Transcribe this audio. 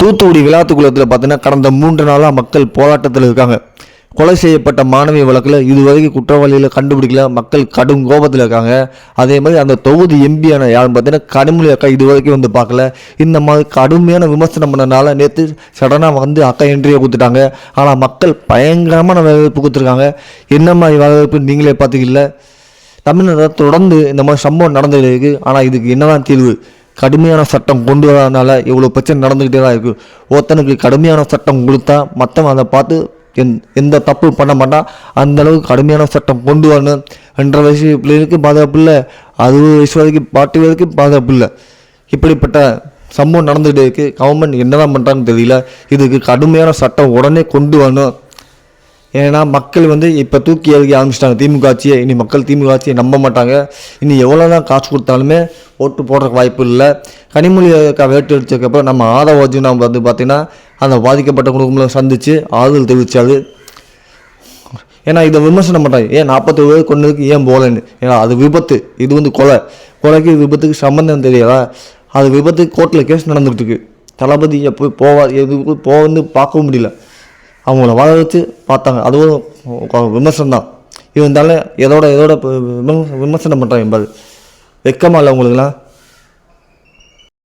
தூத்துக்குடி விளாத்துக்குளத்தில் பார்த்தீங்கன்னா கடந்த 3 நாளாக மக்கள் போராட்டத்தில் இருக்காங்க. கொலை செய்யப்பட்ட மாணவி வழக்கில் இதுவரைக்கும் குற்றவாளிகளை கண்டுபிடிக்கல, மக்கள் கடும் கோபத்தில் இருக்காங்க. அதே மாதிரி அந்த தொகுதி எம்பியான யாருன்னு பார்த்தீங்கன்னா கனிமொழி அக்கா இதுவரைக்கும் வந்து பார்க்கல. இந்த மாதிரி கடுமையான விமர்சனம் பண்ணனால நேற்று சடனாக வந்து அக்கா என்ட்ரியை கொடுத்துட்டாங்க. ஆனால் மக்கள் பயங்கரமான வரவேற்பு கொடுத்துருக்காங்க. என்ன மாதிரி வரவேற்பு நீங்களே பார்த்தீங்கல்ல. தமிழ்நாட்டில் தொடர்ந்து இந்த மாதிரி சம்பவம் நடந்துகிட்டு இருக்குது. ஆனால் இதுக்கு என்னதான் தீர்வு? கடுமையான சட்டம் கொண்டு வரதுனால இவ்வளோ பிரச்சனை நடந்துக்கிட்டே தான் இருக்குது. ஒருத்தனுக்கு கடுமையான சட்டம் கொடுத்தா மற்றவன் அதை பார்த்து எந்த தப்பு பண்ண மாட்டான். அந்தளவுக்கு கடுமையான சட்டம் கொண்டு வரணும். 2.5 வயசு பிள்ளைகளுக்கு பாதுகாப்பு இல்லை, 60 வயசு வரைக்கும் 40 வரைக்கும் பாதுகாப்பு இல்லை. இப்படிப்பட்ட சம்பவம் நடந்துகிட்டே இருக்குது. கவர்மெண்ட் என்னதான் பண்ணுறான்னு தெரியல. இதுக்கு கடுமையான சட்டம் உடனே கொண்டு வரணும். ஏன்னா மக்கள் வந்து இப்போ தூக்கி எழுதி ஆரம்பிச்சிட்டாங்க திமுக ஆட்சியை. இனி மக்கள் திமுக ஆட்சியை நம்ப மாட்டாங்க. இனி எவ்வளோ தான் காசு கொடுத்தாலுமே ஓட்டு போடுறதுக்கு வாய்ப்பு இல்லை. கனிமொழி வேட்டு அடிச்சதுக்கப்புறம் நம்ம ஆதவ அர்ஜுனா வந்து பார்த்திங்கன்னா அந்த பாதிக்கப்பட்ட குடும்பங்களை சந்தித்து ஆறுதல் தெரிவித்தாரு. ஏன்னா இதை விமர்சனம் பண்ணுறாங்க, ஏன் 40 பேர் கொண்டதுக்கு ஏன் போகலன்னு. ஏன்னா அது விபத்து, இது வந்து கொலைக்கு விபத்துக்கு சம்மந்தம் தெரியல. அது விபத்துக்கு கோர்ட்டில் கேஸ் நடந்துகிட்டு இருக்கு. தளபதி எப்போ போவார், எதுக்கு வந்து பார்க்கவும் முடியல. அவங்கள வர வச்சு பார்த்தாங்க, அதுவும் விமர்சனம் தான். இருந்தாலும் எதோட விமர்சனம் பண்ணுறாங்க என்பது வெக்கமாக இல்லை உங்களுக்குலாம்.